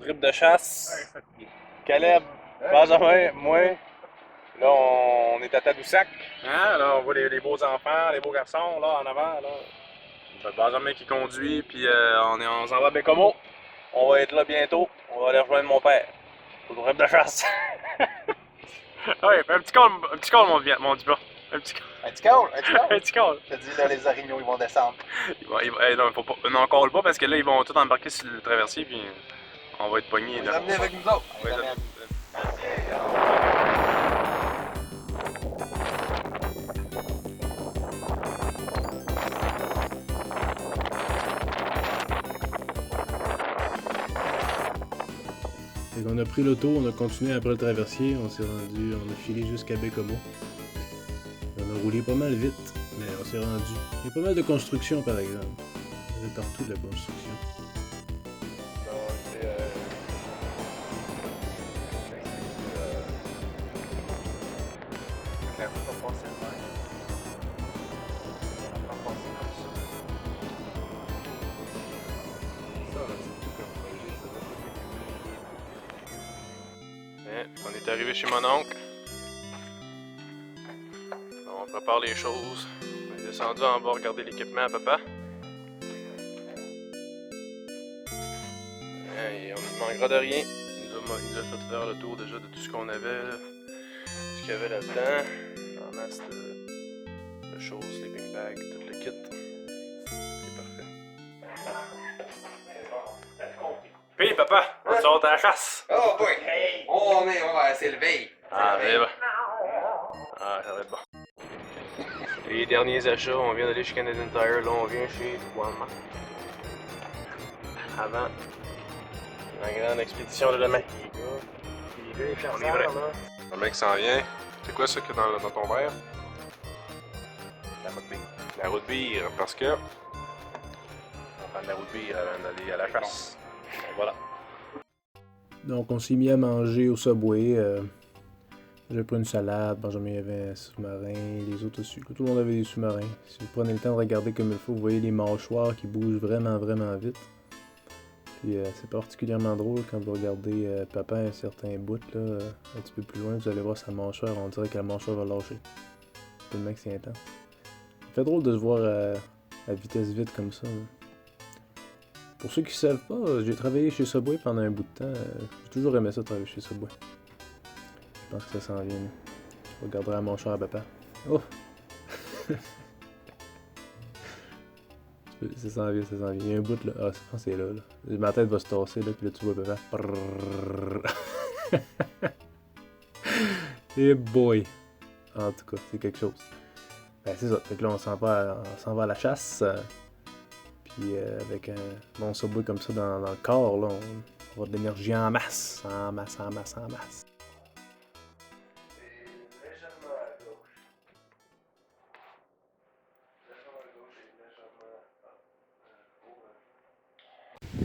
trip de chasse. Caleb, Benjamin, moi. Là, on est à Tadoussac. Hein? Là, on voit les beaux enfants, les beaux garçons, là, en avant. Là. C'est Benjamin qui conduit, puis on s'en va à Bécomo. On va être là bientôt. On va aller rejoindre mon père. Pour le trip de chasse. Ouais, un petit call, mon diplôme. Un petit call. Un petit call, un petit call. Un petit call. Je te dis, là, les orignaux, ils vont descendre. Non, faut pas, non, call pas parce que là, ils vont tous embarquer sur le traversier, puis on va être pognés. On va les amener avec nous autres. On va les amener. Fait qu'on a pris l'auto, on a continué après le traversier, on a filé jusqu'à Bécomo. On a roulé pas mal vite, mais on s'est rendu. Il y a pas mal de construction par exemple. Il y avait partout de la construction. On est arrivé chez mon oncle. On prépare les choses. On est descendu en bas regarder l'équipement à papa. Et on ne manquera de rien. Il nous a fait faire le tour déjà de tout ce qu'on avait, là. Ce qu'il y avait là-dedans. En masse de choses, sleeping bag, tout le kit. C'est parfait. Puis papa, on sort à la chasse. Oh boy! Hey. On va s'élever. Ah, ben bon. Ah, ça va être bon. Les derniers achats, on vient d'aller chez Canadian Tire, là on vient chez Walmart. Avant la grande expédition de demain. On est vrai. Le mec s'en vient. C'est quoi ça qu'il y a dans ton verre? La route B. La route bière, parce que on prend de la route bière avant d'aller à la chasse. Et voilà. Donc on s'est mis à manger au Subway. J'ai pris une salade, Benjamin avait un sous-marin, les autres aussi. Tout le monde avait des sous-marins. Si vous prenez le temps de regarder comme il faut, vous voyez les mâchoires qui bougent vraiment vite. Puis c'est particulièrement drôle quand vous regardez papa un certain bout, là, un petit peu plus loin, vous allez voir sa mâchoire, on dirait que la mâchoire va lâcher. Tellement que c'est intense. Ça fait drôle de se voir à vitesse vite comme ça. Là. Pour ceux qui ne savent pas, j'ai travaillé chez Subway pendant un bout de temps. J'ai toujours aimé ça travailler chez Subway. Je pense que ça s'en vient. Je regarderai la mâchoire à papa. Oh! Ça s'en vient, ça s'en vient. Il y a un bout là. Ah, je pense que c'est là, là. Ma tête va se tasser là, puis là tu vois papa. Et boy! En tout cas, c'est quelque chose. Ben c'est ça. Fait que là on s'en va à la chasse. Puis avec un bon Subway comme ça dans le corps, là, on va avoir de l'énergie en masse. En masse. Légèrement à gauche.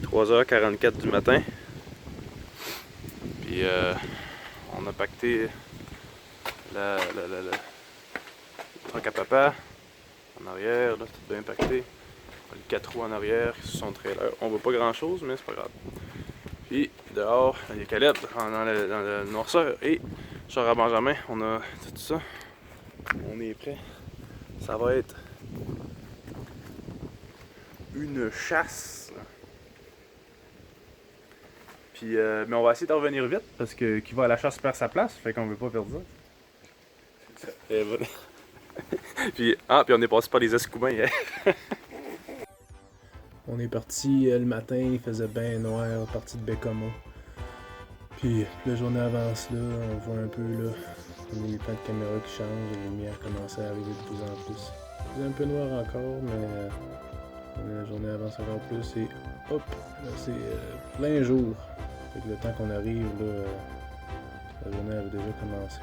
3h44 du matin. Puis on a pacté le truck à papa en arrière, là, c'est bien pacté. Les 4 roues en arrière qui sont trailer. On voit pas grand chose, mais c'est pas grave. Puis dehors, il y a Caleb dans la noirceur et genre à Benjamin, on a tout ça. On est prêt. Ça va être une chasse. Puis, mais on va essayer de revenir vite parce que qui va à la chasse perd sa place, fait qu'on veut pas perdre ça. Et voilà. Puis on est passé par les escoumins hier. On est parti le matin, il faisait bien noir, parti de Bécomo. Puis la journée avance là, on voit un peu là, on a eu plein de caméras qui changent, les lumières commencent à arriver de plus en plus. C'est un peu noir encore, mais la journée avance encore plus et hop, là c'est plein jour. Fait que le temps qu'on arrive là, la journée avait déjà commencé.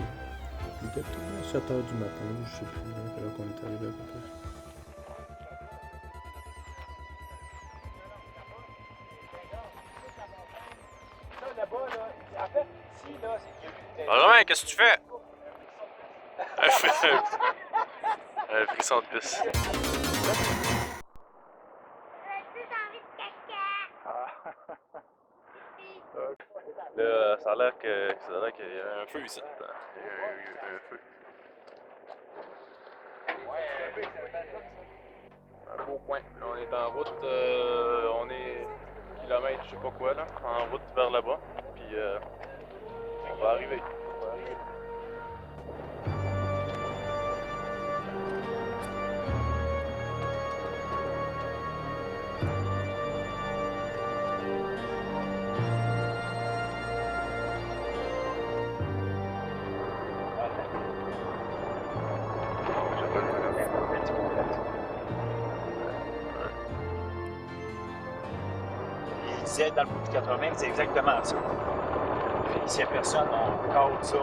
Il était peut-être 7 h du matin, je sais plus, là, alors qu'on est arrivé à peu près. Benjamin, qu'est-ce que tu fais? Un frisson de plus. ça a l'air qu'il y a un feu ici. Il y a un feu. Un beau coin. Là, on est en route, on est kilomètre, je sais pas quoi, là, en route vers là-bas. Puis on va arriver. Il disait dans le bout de 80, c'est exactement ça. S'il n'y a personne, on cadre ça,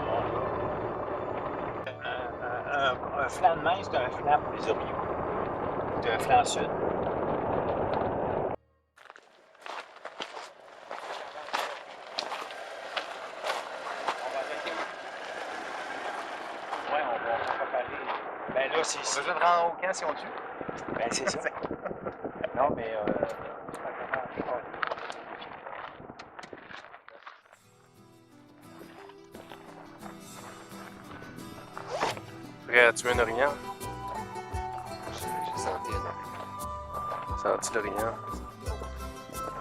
un flanc de main, c'est un flanc pour les orignaux. C'est un flanc sud. Ouais, on va préparer. Ben là, c'est ici. On va juste rendre au camp si on tue. Ben c'est ça. Non, mais Prêt à tuer un orignal? J'ai senti un Senti l'orignal?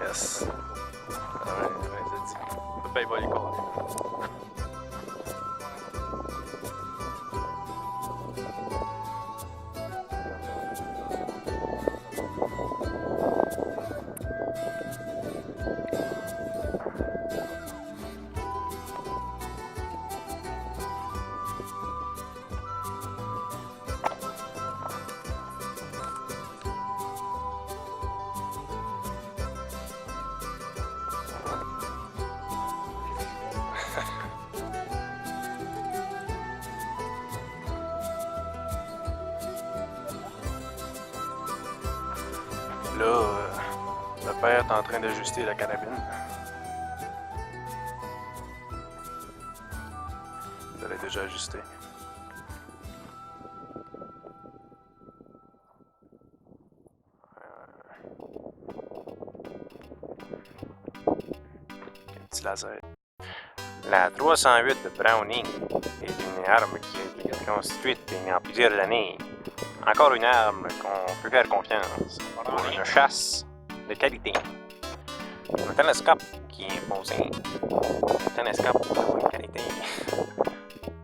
Yes. Ah ouais, c'est dit. Le pain va les coller. Là, le père est en train d'ajuster la carabine. Elle est déjà ajustée. Un petit laser. La 308 de Browning est une arme qui a été constituée pendant plusieurs années. Encore une arme qu'on peut faire confiance pour une chasse de qualité. Un télescope qui est posé. Un télescope de bonne qualité.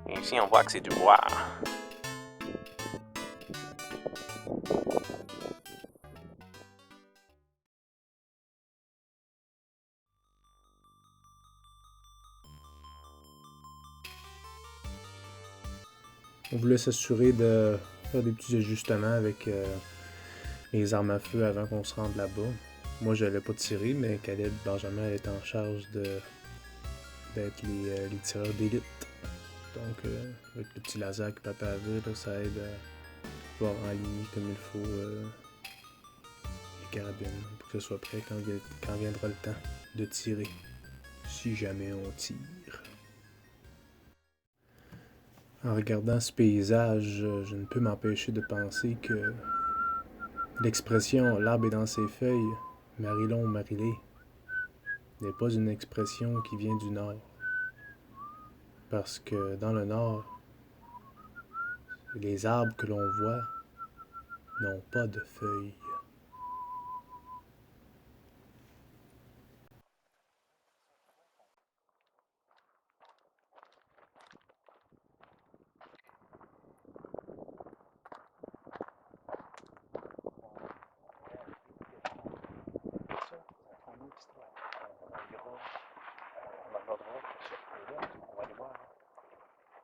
Et ici, on voit que c'est du bois. On voulait s'assurer de faire des petits ajustements avec les armes à feu avant qu'on se rende là-bas. Moi, je n'allais pas tirer, mais Caleb Benjamin est en charge d'être les tireurs d'élite. Donc, avec le petit laser que papa avait, là, ça aide à pouvoir aligner comme il faut les carabines pour que ce soit prêt quand viendra le temps de tirer, si jamais on tire. En regardant ce paysage, je ne peux m'empêcher de penser que l'expression « l'arbre est dans ses feuilles, Marilon Marilé » n'est pas une expression qui vient du Nord. Parce que dans le Nord, les arbres que l'on voit n'ont pas de feuilles.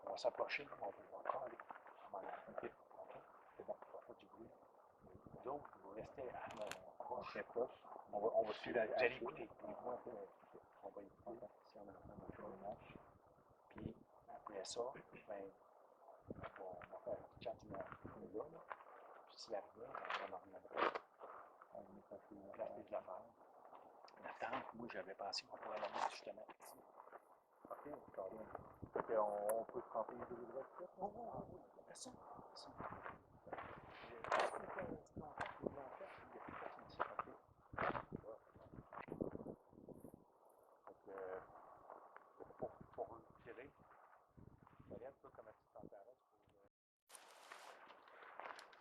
on va s'approcher, on va encore aller. OK. C'est bon, on va faire du bruit. Les autres, vous restez proche. On va suivre la. Vous allez écouter. On va écouter si on a une marche. Puis après ça, ben, on va faire un petit chat là. Puis s'il y a rien, on en reviendra. On va placer de l'affaire. La tente, moi j'avais pensé qu'on pourrait la mettre justement ici. OK, on peut se tremper les deux de l'autre. Oh, personne.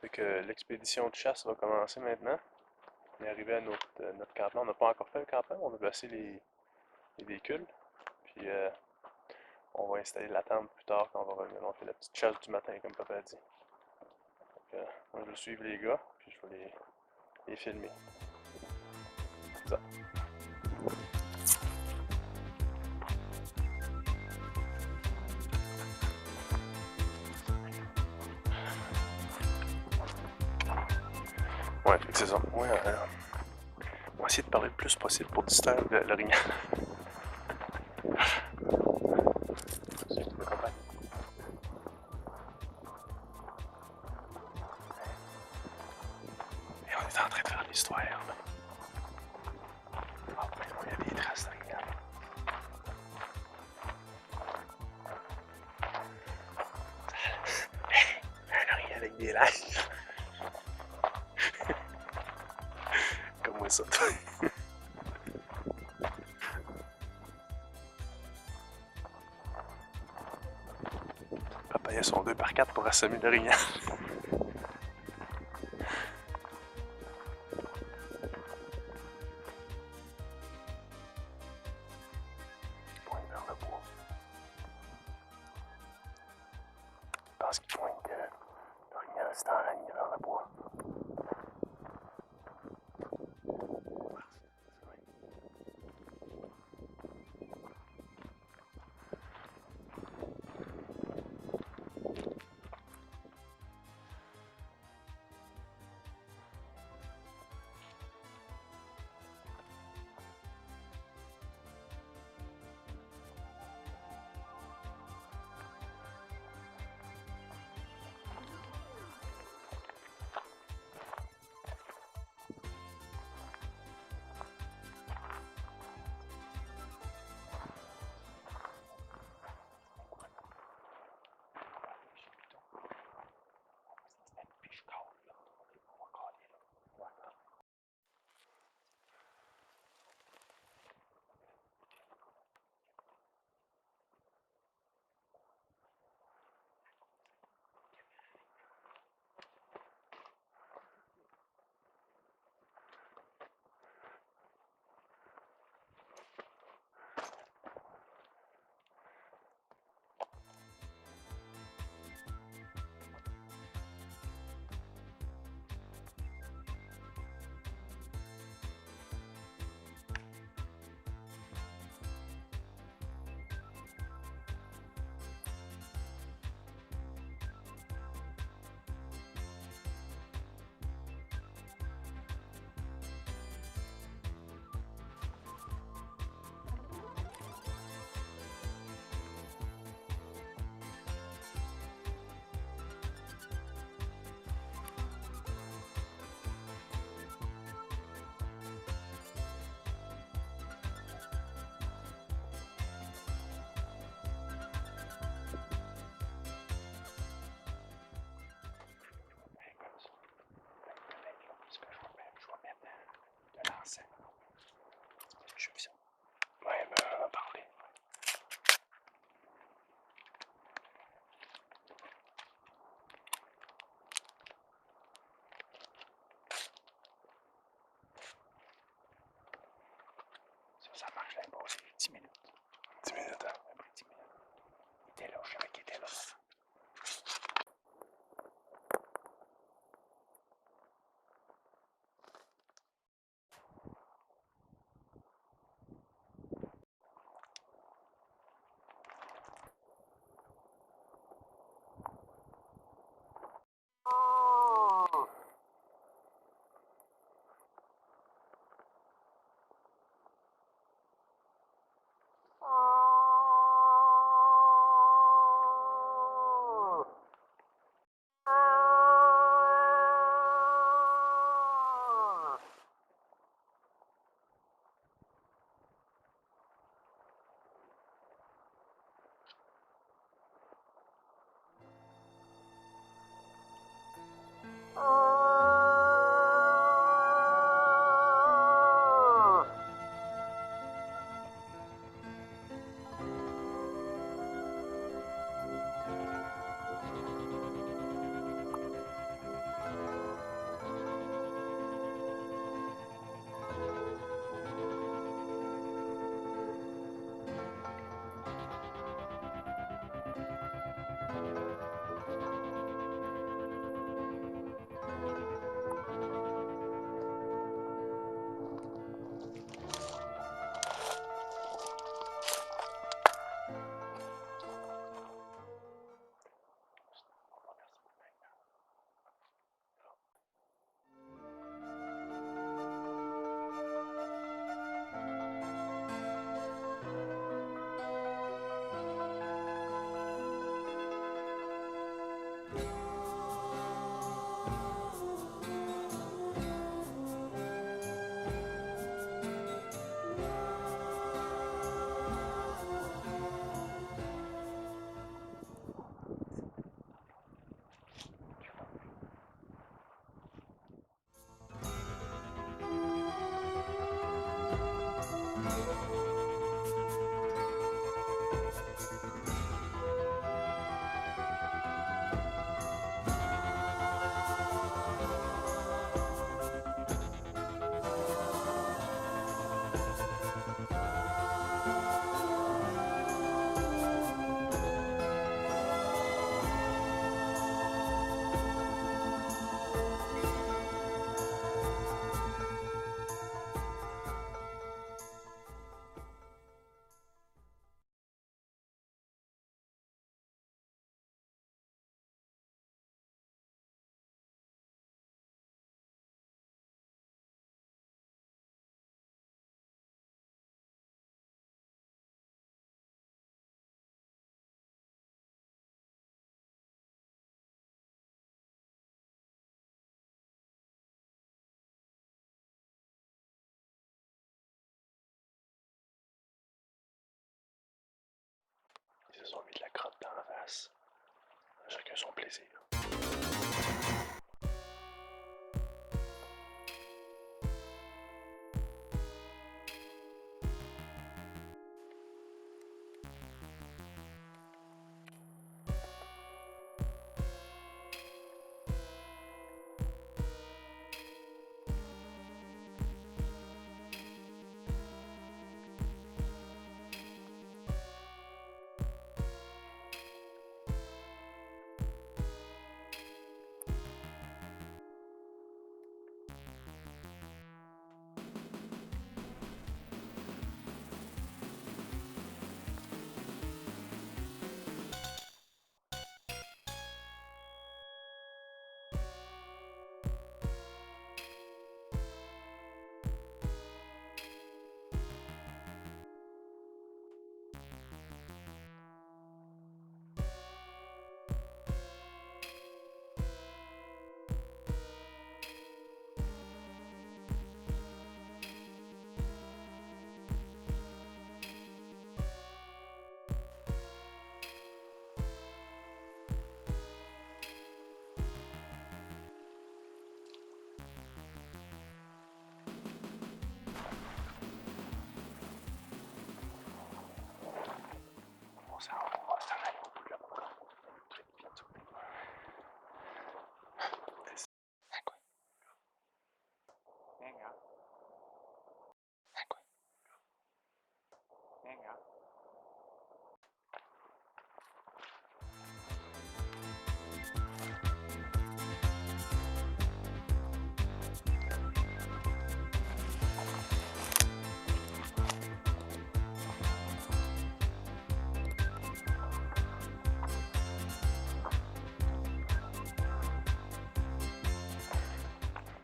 Fait que l'expédition de chasse va commencer maintenant. On est arrivé à notre campement. On n'a pas encore fait le campement, on a placé les véhicules. Puis on va installer la tente plus tard quand on va revenir. On fait la petite chasse du matin, comme papa a dit. Donc, moi, je vais suivre les gars, puis je vais les filmer. C'est ça. Ouais, c'est ça. Ouais, on va essayer de parler le plus possible pour distraire le rignal. Et on est en train de faire l'histoire. Ah, il y a des traces de rignal. Un rignal avec des lacs. Comme moi ça, toi. Papa, il a son 2x4 pour assommer le rignal. Ils pointent vers le bois. Je pense qu'ils pointent que le rignal s'est enragné vers le bois. crotte dans la face. Chacun son plaisir.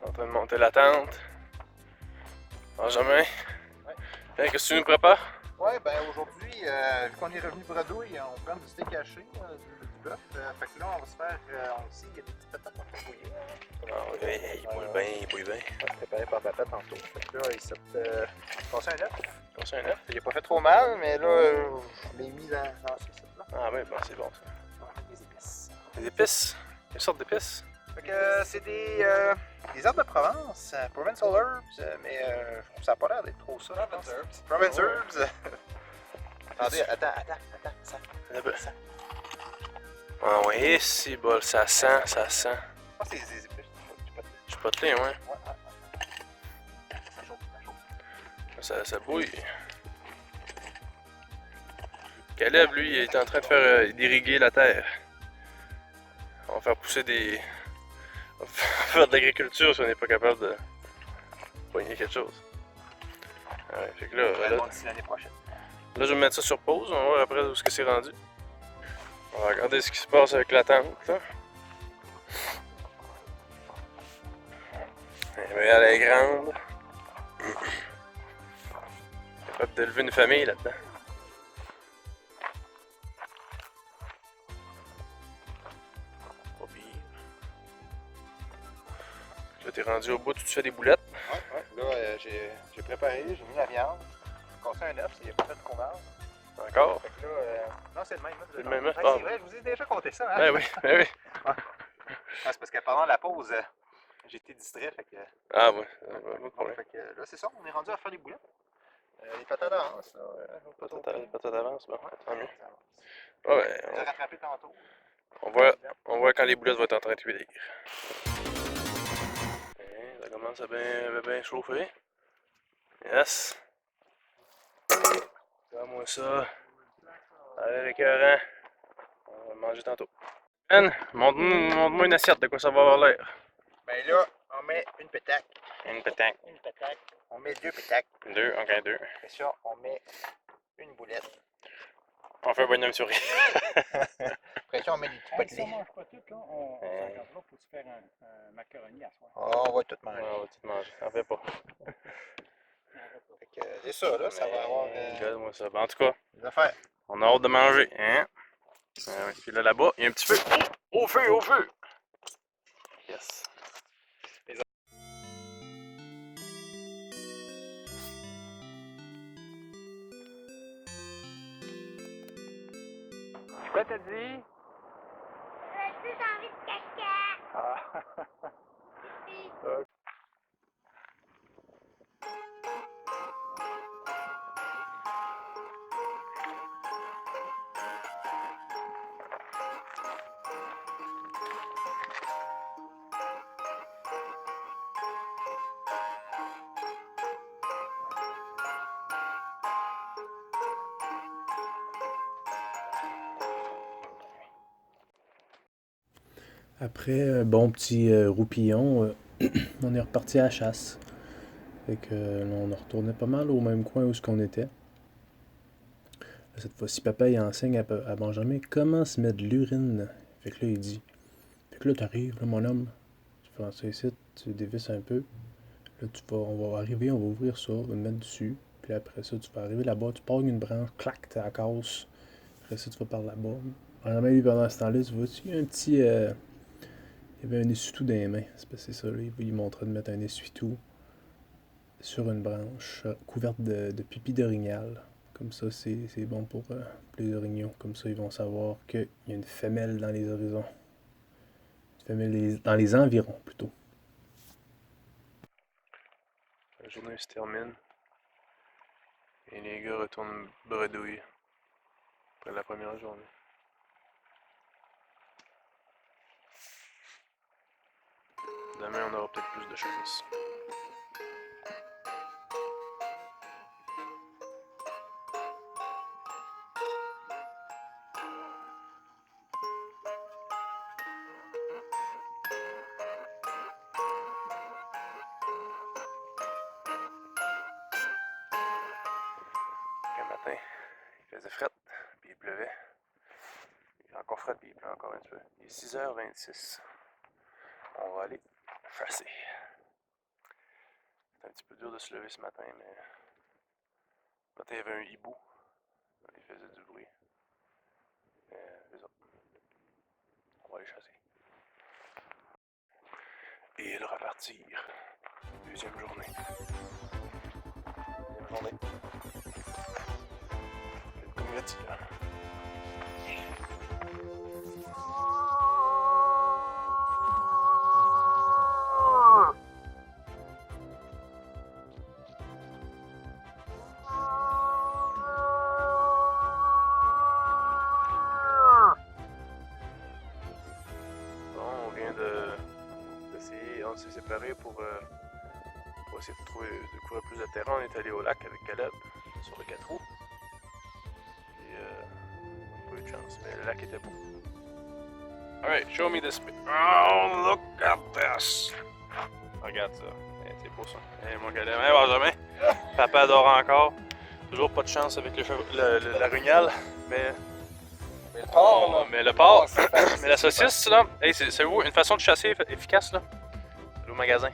En train de monter la tente. Benjamin. Ouais. Hey, qu'est-ce que tu nous prépares? Ouais, ben aujourd'hui, vu qu'on est revenu bredouille, on prend du steak haché, du bœuf. Fait que là, on va se faire, on le sait, il y a des petites patates à faire bouillir. Ah oui, il bouille bien, il bouille bien. Préparé par papa tantôt. Fait que là, il s'est passé un œuf. Passez un œuf? Il a pas fait trop mal, mais là, je l'ai mis dans ce là. Ah oui, bon, c'est bon ça. On va mettre des épices. Des épices? Quelle sorte d'épices? Fait que c'est des herbes de Provence, Provençal Herbs, mais je trouve ça n'a pas l'air d'être trop ça. Provençal Herbs. Provençal Herbs. Attendez, attends, ça. Ça. Ah oui, si bol, ça sent, ça sent. Ah, c'est des épices. Je suis pas de ouais. Ouais. Ça chauffe, ça chauffe. Ça bouille. Caleb, lui, il est en train de faire d'irriguer la terre. On va faire pousser des... On va faire de l'agriculture si on n'est pas capable de poigner quelque chose. Ouais, fait que là, D'ici l'année prochaine. là, je vais mettre ça sur pause. On va voir après où est-ce que c'est rendu. On va regarder ce qui se passe avec la tente. Là. Elle est grande. Capable d'élever une famille là-dedans. Pas pire. Là, t'es rendu au bout, tu te fais des boulettes. Ouais. Là, j'ai préparé, j'ai mis la viande. J'ai cassé un œuf, il n'y a pas fait trop mal. Encore? Fait que là, non, c'est le même œuf. C'est le même œuf? Ouais, Ah. c'est vrai, je vous ai déjà compté ça. Hein? Ben oui, ben oui. Ah, c'est parce que pendant la pause, j'ai été distrait. Fait que, Ah ouais, pas de problème. fait que là, c'est ça, on est rendu à faire des boulettes. Les patates d'avance, là. Pas trop pire. Patate d'avance, bon, tant mieux. Ça avance. Ouais, ben, Je les ai rattrapés tantôt. on voit quand les boulettes vont être en train de cuire. Ça commence à bien chauffer. Yes. Regarde-moi ça. Allez, l'écœurant. On va le manger tantôt. Ben, montre-moi une assiette, de quoi ça va avoir l'air. Ben là, on met une pétaque. Une pétanque. Une pétaque. On met deux pétaques. Deux, ok, deux. Après ça, on met une boulette. On fait un bonhomme souris. Après ça, on met des petits Hey, si potelets. on mange pas tout, là, on s'engagera pour se faire un macaroni à soir. On va tout manger. On va tout manger, t'en fais pas. Fait que c'est ça, là, ça va avoir Regarde-moi ça. Ben, en tout cas, des affaires. on a hâte de manger, hein? Ouais. Puis là-bas, il y a un petit feu. Oh, au feu, au feu! Yes. Prête? t'as dit? J'ai envie de caca. Ah. Après un bon petit roupillon, on est reparti à la chasse. Fait que là, on retournait pas mal au même coin où ce qu'on était. Cette fois-ci, papa il enseigne à Benjamin comment se mettre de l'urine. Fait que là, il dit. Fait que là, t'arrives, là, mon homme. Tu fais ça ici, tu dévisses un peu. Là, on va arriver, on va ouvrir ça, on va le mettre dessus. Puis après ça, tu vas arriver là-bas, tu pognes une branche, clac, t'es à la casse. Après ça, tu vas par là-bas. Benjamin, lui, pendant ce temps-là, tu vois, il y a un petit. Il y avait un essuie-tout dans les mains. C'est parce que c'est ça, là. Il montrait de mettre un essuie-tout sur une branche couverte de pipi d'orignal. Comme ça, c'est bon pour les orignaux. Comme ça, ils vont savoir qu'il y a une femelle dans les horizons. Une femelle dans les environs, plutôt. La journée se termine. Et les gars retournent bredouille après la première journée. Demain, on aura peut-être plus de chance. Un matin, il faisait fret, puis il pleuvait. Il fait encore fret, puis il pleut encore un peu. Il est 6h26. On va aller chasser. C'est un petit peu dur de se lever ce matin, mais... Ce matin, il y avait un hibou. Il faisait du bruit. Mais c'est ça. On va aller chasser. Et repartir. Deuxième journée. Deuxième journée. Comme il a dit, là. On s'est séparés pour essayer de couvrir plus de terrain. On est allé au lac avec Caleb sur le 4 roues. Et on n'a pas eu de chance, mais le lac était beau. Alright, show me this. Oh, look at this! Regarde ça. C'est beau ça. Hey, mon Caleb. Hey, Benjamin. Papa dort encore. Toujours pas de chance avec la rugnale, mais. Mais le porc, là. Mais le porc. c'est Mais la saucisse, là. Hey, c'est où une façon de chasser efficace, là? Au magasin.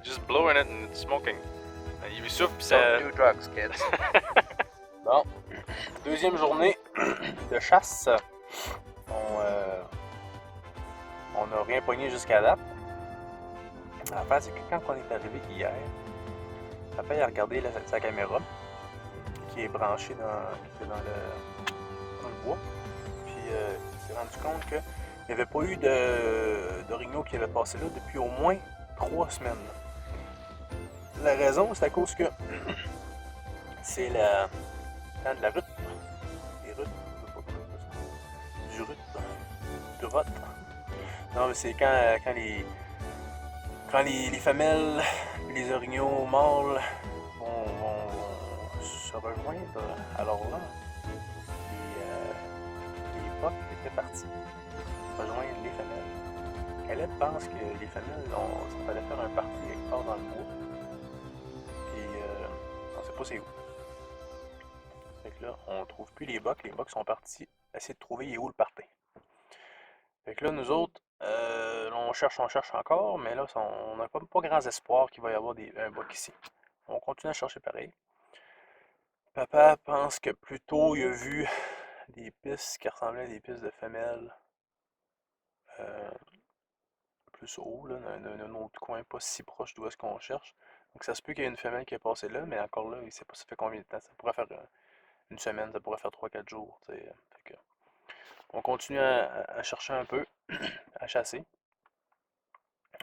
Just blowing it and smoking. Il souffle pis ça. Don't do drugs, kids. Bon. Deuxième journée de chasse. On n'a rien pogné jusqu'à date. L'affaire, c'est que quand on est arrivé hier, papa il a regardé sa caméra qui est branchée dans le bois. Puis il s'est rendu compte qu'il n'y avait pas eu d'orignaux qui avait passé là depuis au moins 3 semaines. La raison, c'est à cause que c'est le temps de la rut. Les ruts, du rut. Du rot. Non, mais c'est quand les femelles, les orignaux mâles vont se rejoindre. Alors là, les bocs étaient partis rejoindre les femelles. Caleb pense que les femelles, ça fallait faire un parti quelque part dans le bois. Puis on sait pas c'est où. Fait que là, on trouve plus les bocs. Les bocs sont partis essayer de trouver où le party. Fait que là, nous autres, on cherche encore, mais là, on n'a pas grands espoirs qu'il va y avoir un boc ici. On continue à chercher pareil. Papa pense que plus tôt, il a vu des pistes qui ressemblaient à des pistes de femelles. Plus haut, là, dans un autre coin, pas si proche d'où est-ce qu'on cherche. Donc ça se peut qu'il y ait une femelle qui est passée là, mais encore là, il ne sait pas ça fait combien de temps. Ça pourrait faire une semaine, ça pourrait faire 3-4 jours. Fait que on continue à chercher un peu, à chasser.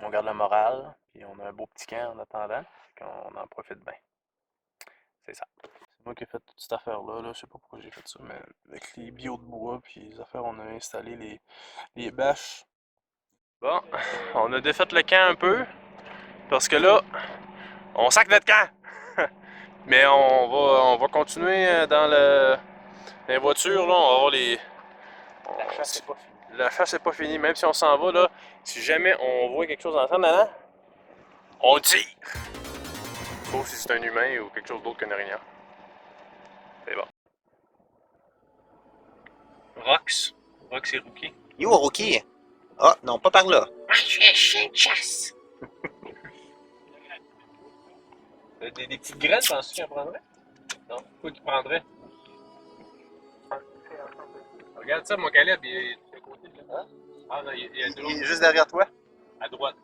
On garde le moral, puis on a un beau petit camp en attendant. On en profite bien. C'est ça. C'est moi qui ai fait toute cette affaire-là. Là. Je sais pas pourquoi j'ai fait ça, mais avec les bio de bois, puis les affaires, on a installé les bâches. Bon, on a défait le camp un peu, parce que là, on sac notre camp! Mais on va continuer dans les voitures, là, on va avoir les... La chasse n'est pas finie. La chasse n'est pas finie, même si on s'en va, là, si jamais on voit quelque chose en train dedans, on tire! Sauf si c'est un humain ou quelque chose d'autre qu'un orignal. C'est bon. Rox et Rookie. Yo, Rookie! Ah, non, pas par là. Je suis un chien de chasse. Des petites graines, penses-tu qu'il en prendrait? Non, quoi qu'il prendrait? Regarde ça, mon Caleb, il est de côté de là. Ah non, il est de Il l'autre, est juste derrière toi. à droite.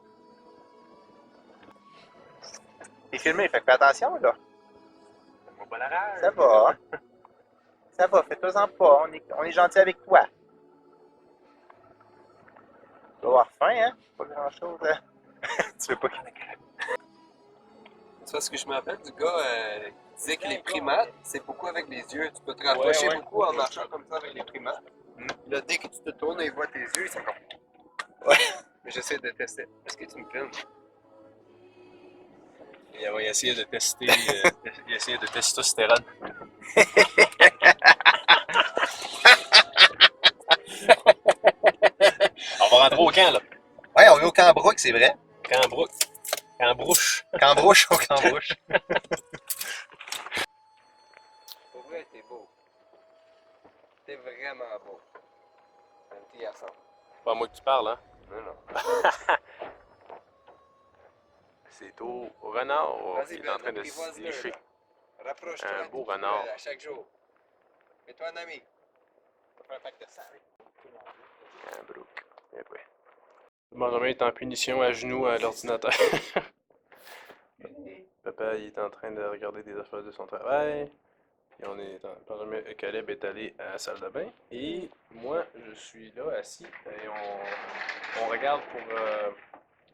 T'es filmé, fait que fais attention, là. On va la rage. Ça va. Hein? Ça va, fais-toi-en pas. On est gentil avec toi. Tu dois avoir faim, hein? Pas grand-chose, hein? Tu veux pas qu'il... Tu vois ce que je me rappelle du gars qui disait que les primates, c'est beaucoup avec les yeux. Tu peux te rapprocher Ouais. beaucoup en marchant comme ça avec les primates. Là, dès que tu te tournes et vois tes yeux, c'est comme. Ouais. Mais j'essaie de tester. Est-ce que tu me filmes? Il va essayer de tester, il essayer de testostérone. On va rentrer au camp, là. Ouais, on est au Cambrouque, c'est vrai. Cambrouche. Cambrouche. Cambrouche, au Cambrouche. Pour vrai, t'es beau. T'es vraiment beau. Un petit garçon. Pas moi que tu parles, hein. Non, non. C'est au renard Vas-y, qui est en train Ben, de se apprivoise-le, lécher. là. Rapproche-toi Un un beau petit peu, renard. à chaque jour. Fais-toi un ami. On fait un pack de sang. Cambrouque. Eh oui. Benjamin est en punition à genoux à l'ordinateur. Papa il est en train de regarder des affaires de son travail. Et Benjamin et Caleb est allé à la salle de bain. Et moi, je suis là assis et on regarde pour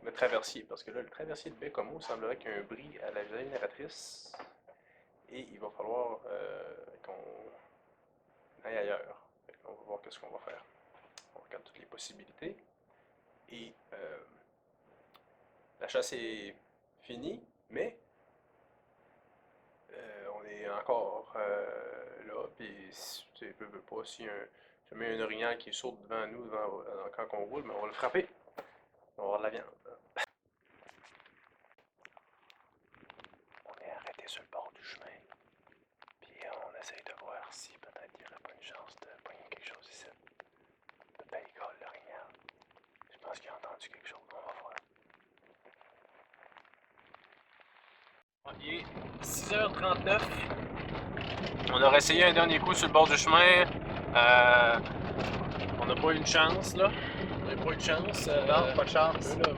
le traversier. Parce que là, le traversier de Bécomo, il semblerait qu'il y a un bris à la génératrice. Et il va falloir qu'on aille ailleurs. On va voir qu'est-ce qu'on va faire. On regarde toutes les possibilités. Et la chasse est finie, mais on est encore là. Puis, tu veux pas, si jamais un orignal qui saute devant nous quand on roule, mais on va le frapper. On va avoir de la viande. On est arrêté sur le bord du chemin. Puis on essaye de voir si peut-être il n'y aurait pas une chance de pogner quelque chose ici. Peut-être il colle l'orignal. Je pense qu'il a entendu quelque chose. On va voir. Il est 6h39. On aurait essayé un dernier coup sur le bord du chemin. On n'a pas eu une chance là. On n'a pas eu de chance. Non, pas de chance. Là,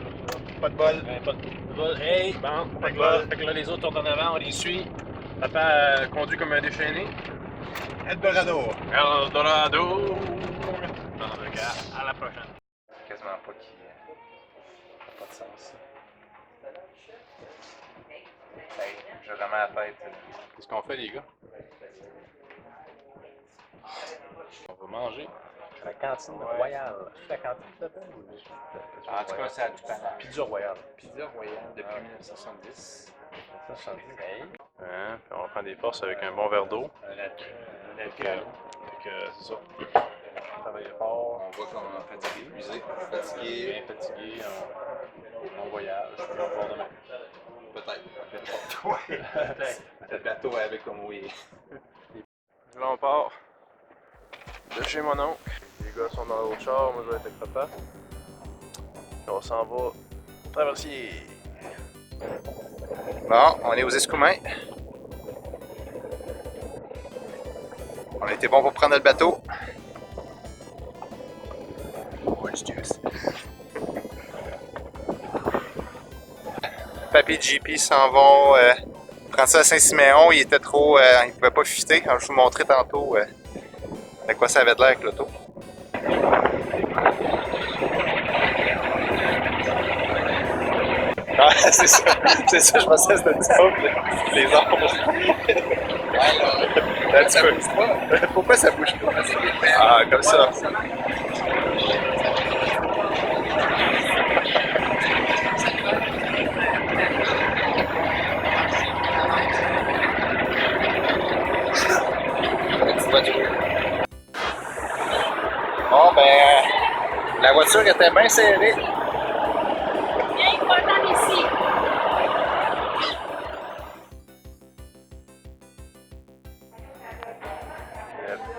Pas de bol. pas de bol. Hey, bon, Pas de bol. fait que là, les autres tournent en avant, on les suit. Papa conduit comme un déchaîné. Eldorado. Eldorado! À la prochaine. Quasiment pas qui. Pas de sens. Hey, je remets la tête. Qu'est-ce qu'on fait, les gars? On va manger. La cantine royale. C'est la cantine qui s'appelle? En tout cas, ça a du talent. Pizza royale. Pizza royale depuis 1970. Hein? Puis on reprend des forces avec un bon verre d'eau. C'est C'est ça. travaille fort, On voit qu'on est fatigué, épuisé, bien fatigué, fatigué, on voyage, puis on part demain. peut-être. Le bateau avec comme oui. Là, on part de chez mon oncle. Les gars sont dans l'autre char, moi je vais être avec papa. Puis on s'en va traverser. Bon, on est aux Escoumins. On a été bon pour prendre le bateau. Orange juice. Papy et JP s'en vont prendre ça à Saint-Siméon. Il était trop. Il pouvait pas fitter. Alors, je vous montrais tantôt à quoi ça avait de l'air avec l'auto. Ah, c'est ça, je pensais que c'était ça, les arbres. Un petit peu. Pourquoi ça bouge pas? Ah, comme ça. Bon, ben, la voiture était bien serrée. Bien important ici.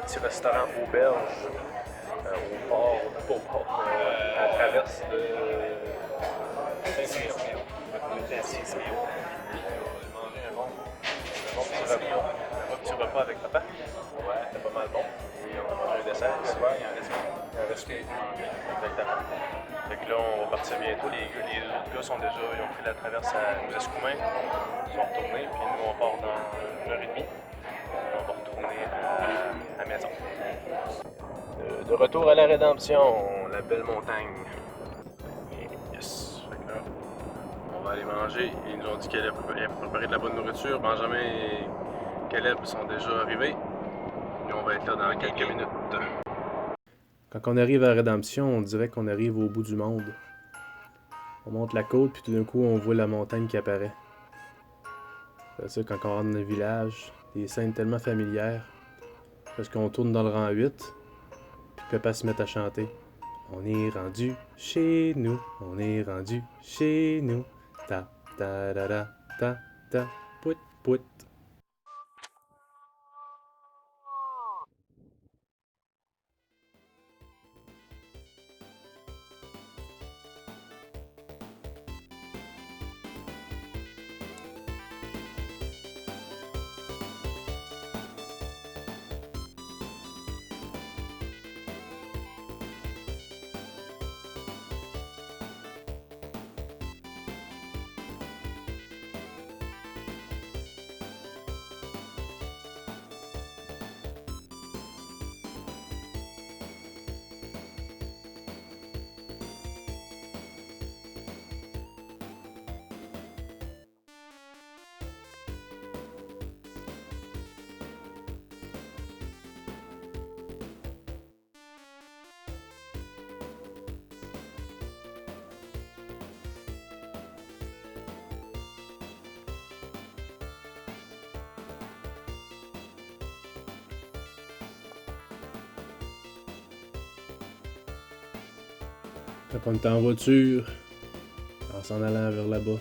Petit restaurant auberge au port, à la traverse de Saint-Siméon. On va manger un bon petit repas avec papa. Ouais, c'était pas mal bon. Et on va manger un dessert. Ouais, il y a un restaurant. Exactement. Fait que là, on va partir bientôt. Les autres gars ils ont pris la traverse aux Escoumins. Ils sont retournés, puis nous, on part dans 1h30. On va retourner à la maison. De retour à la Rédemption, la belle montagne. Yes! Fait que là, on va aller manger. Ils nous ont dit qu'elle allait préparer de la bonne nourriture. Benjamin et Caleb sont déjà arrivés. Nous, on va être là dans quelques minutes. Quand on arrive à la Rédemption, on dirait qu'on arrive au bout du monde. On monte la côte, puis tout d'un coup, on voit la montagne qui apparaît. C'est ça, quand on rentre dans le village, des scènes tellement familières. Parce qu'on tourne dans le rang 8, puis papa se met à chanter. On est rendu chez nous, on est rendu chez nous. Ta ta da da ta ta pout pout. Quand on était en voiture, en s'en allant vers là-bas,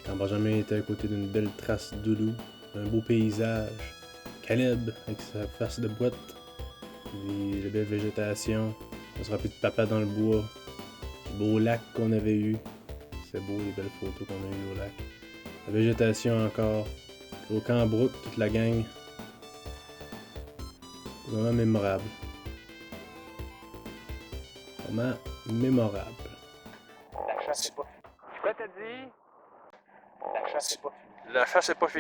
quand Benjamin était à côté d'une belle trace d'oulou, un beau paysage, Caleb avec sa face de boîte, de belle végétation, on se rappelait de papa dans le bois, le beau lac qu'on avait eu, c'est beau les belles photos qu'on a eues au lac, la végétation encore, au camp Brook, toute la gang, vraiment mémorable. Vraiment mémorable. La chasse, c'est pas fini. Quoi t'as dit? La chasse, c'est pas fini. La chasse n'est pas finie.